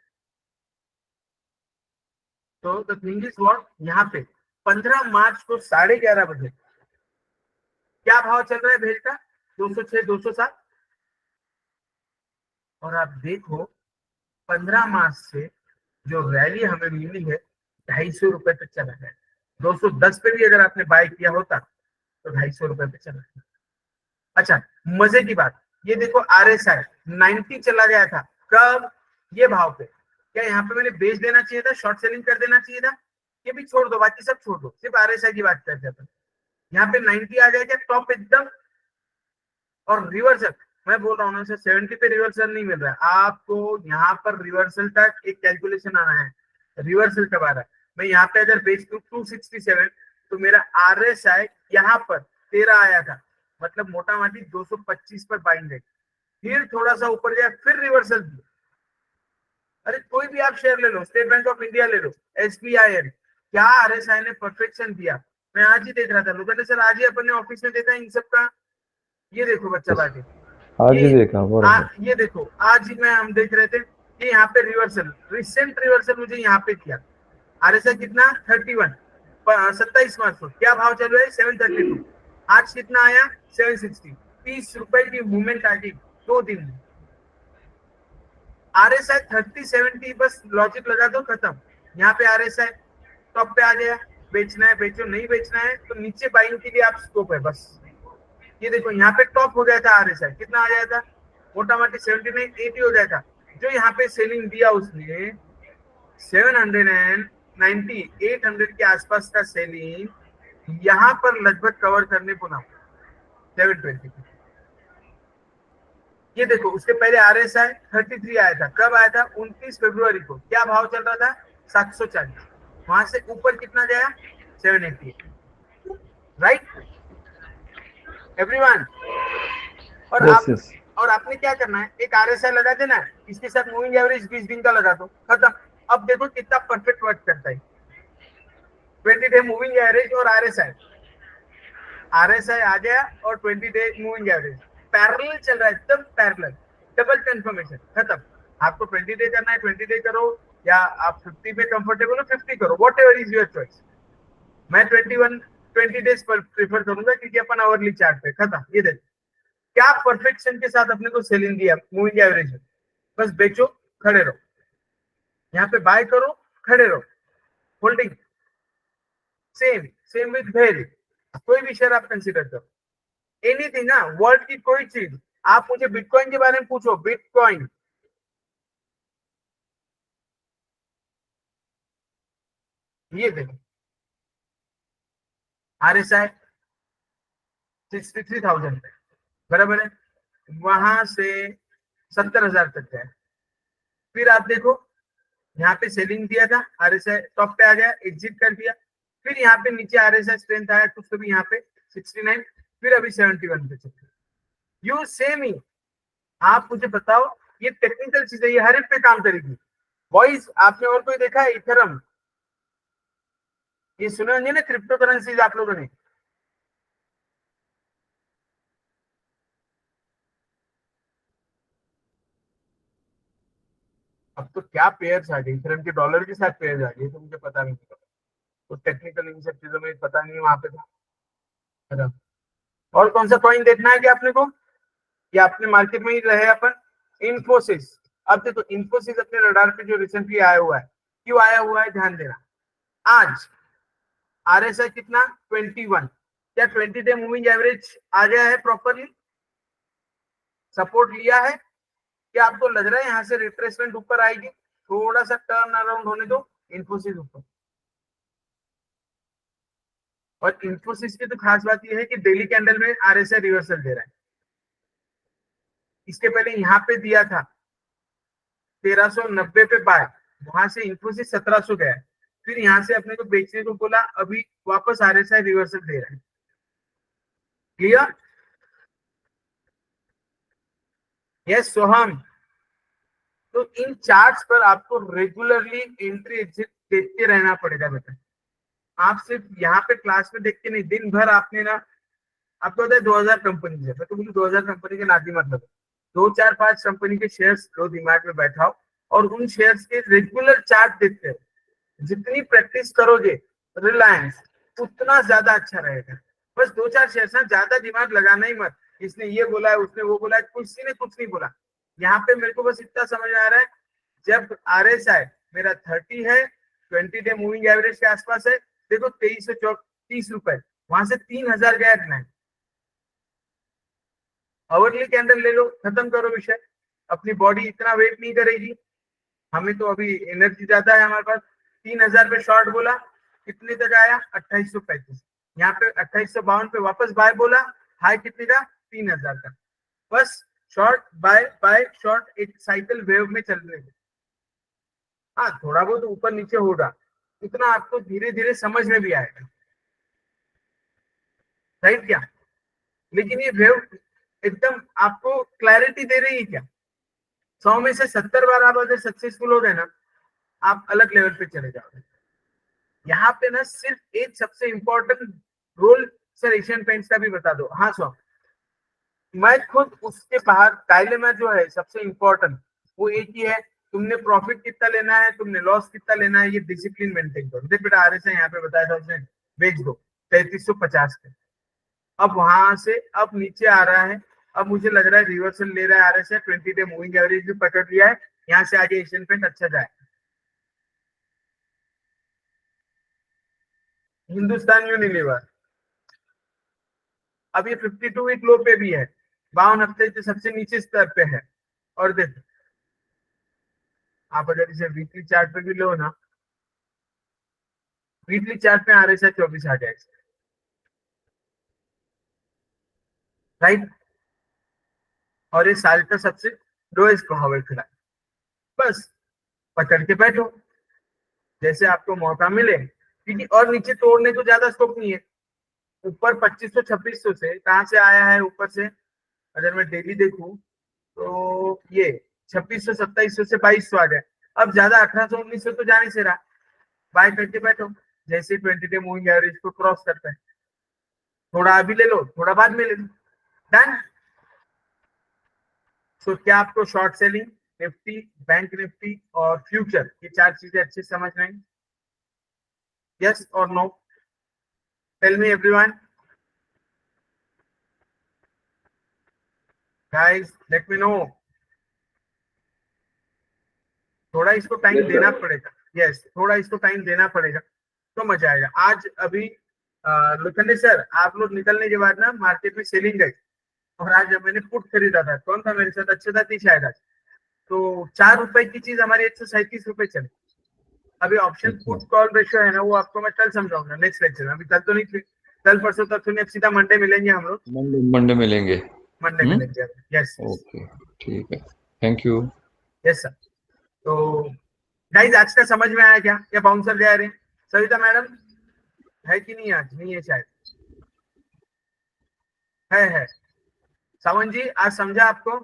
तो द थिंग इज व्हाट, यहाँ पे 15 मार्च को 11:30 बजे क्या भाव चल रहा है भेज का? 206, 207। और आप देखो 15 मार्च से जो रैली हमें मिली है 250 रुपए तक चला गया। 210 पे भी अगर आपने बाय किया होता तो 250 रुपए पे चला गया। अच्छा, मजे की बात, ये देखो RSI 90 चला गया था कब? ये भाव पे। क्या यहाँ पे मैंने बेच देना चाहिए था, शॉर्ट सेलिंग कर देना चाहिए था? ये भी छोड़ दो, बाकी सब छोड़ दो, सिर्फ RSI की बात करते हैं। यहाँ पे 90 आ जाएगा टॉप एकदम, और रिवर्सल मैं बोल रहा हूँ ना सर, 70 पे रिवर्सल नहीं मिल रहा है आपको। यहाँ पर रिवर्सल तक एक कैलकुलेशन आना है, रिवर्सल कब आ रहा है। मैं यहाँ पे अगर बेच दूं 267, तो मेरा RSI यहाँ पर 13 आया था, मतलब मोटा मोटी 225 पर बाइंग है। फिर थोड़ा सा ऊपर गया, फिर रिवर्सल दिया। अरे कोई भी आप शेयर ले लो, स्टेट बैंक ऑफ इंडिया ले लो, SBI, क्या RSI ने परफेक्शन दिया। मैं आज ही देख रहा था, लोगों ने सर आज ही अपने ऑफिस में देखा इन सब का। ये देखो बच्चा बाटी, आज ही ये देखा बराबर। ये देखो आज ही में हम देख रहे थे कि यहाँ पे रिवर्सल, रिसेंट रिवर्सल मुझे यहाँ पे किया। RSI कितना? 31, 27 मार्च को क्या भाव चल रहा है? 732। आज कितना आया? 760। 30 रुपए की मूवमेंट आ गई 2 दिन में। RSI 30-70, बस लॉजिक लगा दो, खत्म। यहाँ पे RSI टॉप पे आ गया, बेचना है बेचो, नहीं बेचना है तो नीचे बाइंग के लिए आप स्कोप है बस। ये देखो यहाँ पे टॉप हो गया था RSI, कितना आ जाया था? मोटा मोटी 79, 80 हो गया था। जो यहाँ पे सेलिंग दिया उसने 790, 800 के आसपास का सेलिंग यहाँ पर लगभग कवर करने को ना 720। ये देखो उसके पहले RSI 33 आया था, कब आया था? 29 फरवरी को। क्या भाव चल रहा था? 740। वहां से ऊपर कितना गया? 780। Right everyone? और यस आप यस। और आपने क्या करना है, एक RSI लगा देना है, इसके साथ मूविंग एवरेज 20 दिन का लगा दो, खत्म। अब देखो कितना परफेक्ट वर्क करता है। 20 डे मूविंग एवरेज और RSI आ गया, और 20 डे मूविंग एवरेज पैरेलल चल रहा है, एकदम पैरेलल, डबल कंफर्मेशन, खत्म। आपको 20 डे करना है 20 डे करो, या आप 50 में कंफर्टेबल हो 50 करो, what ever is your choice. मैं 20 डेज पर प्रेफर करूंगा, क्योंकि अपन आवरली चार्ट पे, खत्म। ये देखो क्या परफेक्शन के साथ अपने को सेलिंग दिया मूविंग एवरेज में। बस बेचो, खड़े रहो, यहाँ पे बाय करो, खड़े रहो, होल्डिंग। सेम सेम विद भेल, कोई भी शेयर आप कंसीडर करो, एनीथिंग ना, वर्ल्ड की कोई चीज। आप मुझे बिटकॉइन के बारे में पूछो, बिटकॉइन ये देखो RSI 63,000 पे, बराबर है। वहां से 70,000 तक गया। फिर आप देखो यहाँ पे सेलिंग दिया था, RSI टॉप पे आ गया, एग्जिट कर दिया। फिर यहाँ पे नीचे RSI स्ट्रेंथ आया कुछ तो भी यहाँ पे 69, फिर अभी 71 पे चल। यू सेम ही। आप मुझे बताओ, ये टेक्निकल चीज है, ये हर एक पे काम करेगी। वॉइस आपने और कोई देखा है? इथरम, ये सुने होंगे ना क्रिप्टो करेंसीज आप लोगों ने। अब तो क्या पेयर्स आ गए इथरम के, डॉलर के साथ पेयर्स आ गए, तो मुझे पता नहीं, तो टेक्निकल इन सब चीजों में पता नहीं वहां पे था। और कौन सा कॉइन देखना है क्या आपने को, या अपने मार्केट में ही रहे अपन? इन्फोसिस। अब देखो इन्फोसिस अपने रडार पे जो रिसेंटली आया हुआ है, क्यों आया हुआ है ध्यान देना। आज RSI कितना? 21। क्या 20 डे मूविंग एवरेज आ गया है प्रॉपरली? सपोर्ट लिया है? क्या आपको लग रहा है यहाँ से रिट्रेसमेंट ऊपर आएगी? थोड़ा सा टर्न अराउंड होने दो, इन्फोसिस ऊपर। और इन्फोसिस की तो खास बात यह है कि डेली कैंडल में RSI रिवर्सल दे रहा है। इसके पहले यहाँ पे दिया था 1390 पे बाय, वहां से इन्फोसिस 1700 गया, फिर यहाँ से अपने को बेचने को बोला, अभी वापस RSI रिवर्सल दे रहा है। क्लियर? यस सोहम। तो इन चार्ट्स पर आपको रेगुलरली एंट्री एग्जिट देखते रहना पड़ेगा बेटा। आप सिर्फ यहाँ पे क्लास में देख के नहीं, दिन भर आपने ना, आपको पता है 2000 कंपनी है, तो मुझे 2000 कंपनी के नाती मतलब 2 4 5 कंपनी के शेयर्स लो, दिमाग में बैठाओ और उन शेयर्स के रेगुलर चार्ट देखते रहो। जितनी प्रैक्टिस करोगे रिलायंस, उतना ज्यादा अच्छा रहेगा। बस 2 4 शेयर्स ना, ज्यादा दिमाग लगाना ही मत, इसने ये बोला है, उसने वो बोला है, किसी ने कुछ नहीं बोला। यहाँ पे मेरे को बस इतना समझ में आ रहा है, जब RSI मेरा 30 है, 20 डे मूविंग एवरेज के आसपास है, देखो 2330 रुपए, वहां से 3000 गया नहीं। आवरली कैंडल ले लो, खत्म करो विषय। अपनी बॉडी इतना वेट नहीं करेगी, हमें तो अभी एनर्जी ज्यादा है हमारे पास। 3000 पे शॉर्ट बोला, कितने तक आया 2835, यहाँ पे 2852 पे वापस बाय बोला, हाई कितने का 3000 का। बस शॉर्ट बाय बाय शॉर्ट, एक साइकिल वेव में चलने दो। हाँ थोड़ा बहुत ऊपर नीचे होगा, इतना आपको धीरे धीरे समझ में भी आएगा, राइट क्या? लेकिन ये वेव एकदम आपको क्लैरिटी दे रही है क्या? 100 में से 70 बार आप अगर सक्सेसफुल हो गए ना, आप अलग लेवल पे चले जाओगे। यहाँ पे ना सिर्फ एक सबसे important role, sir Asian paints का भी बता दो। हाँ सर, मैं खुद उसके बाहर डायलेमा जो है सबसे इंपॉर्टेंट वो एक ही है, तुमने प्रॉफिट कितना लेना है, तुमने लॉस कितना लेना है, ये डिसिप्लिन मेंटेन करो। देख बेटा RSI यहाँ पे बताया था उसने, बेच दो 3350 के। अब वहां से अब नीचे आ रहा है, अब मुझे लग रहा है रिवर्सल ले रहा है RSI, 20 डे मूविंग एवरेज भी पकड़ लिया है, यहाँ से आगे एशियन पेंट अच्छा जाए। हिंदुस्तान यूनिलीवर अब ये 52 वीक लो पे भी है, 52 हफ्ते के सबसे नीचे स्तर पे है। और देखो आप अगर इसे वीकली चार्ट पे भी लो ना, वीकली चार्ट पे RSI 24 आ जाएगा, राइट? और ये साल का सबसे लोएस्ट प्रोबेबल खिला, बस पकड़ के बैठो जैसे आपको मौका मिले, क्योंकि और नीचे तोड़ने को ज्यादा स्कोप नहीं है। ऊपर 2500 2600 से कहां से आया है, ऊपर से अगर मैं डेली देखूं तो ये 2600 2700 से 2200 आ गया। अब ज्यादा 1800 1900 तो जाने से रहा, बाय करके बैठो जैसे 20 डे मूविंग एवरेज को क्रॉस करता है। थोड़ा अभी ले लो, थोड़ा बाद में ले लो, डन। तो क्या आपको short selling, Nifty, bank Nifty और फ्यूचर, ये 4 चीजें अच्छे से समझ में आई? यस और no? Tell me everyone, guys let me know. थोड़ा इसको टाइम देना पड़ेगा, यस थोड़ा इसको टाइम देना पड़ेगा तो मजा आएगा। आज अभी लोखंडे सर, आप लोग निकलने के बाद ना मार्केट में सेलिंग गई, और आज जब मैंने पुट खरीदा था, कौन था मेरे साथ, अच्छे था शायद आज, तो 4 रुपए की चीज हमारी 137 रुपए चली। अभी ऑप्शन पुट कॉल रेशियो है ना, वो आपको मैं कल समझाऊंगा नेक्स्ट लेक्चर में, अभी कल तो नहीं, कल परसों तक तो नहीं, अब सीधा मंडे मिलेंगे हम लोग, मंडे मिलेंगे। मंडे मिलेंगे। यस ओके ठीक है, थैंक यू। Yes sir. तो गाइस आज का समझ में आया क्या? क्या बाउंसर जा रहे हैं? सविता मैडम है कि नहीं? आज नहीं है शायद, है। सावन जी आज समझा आपको?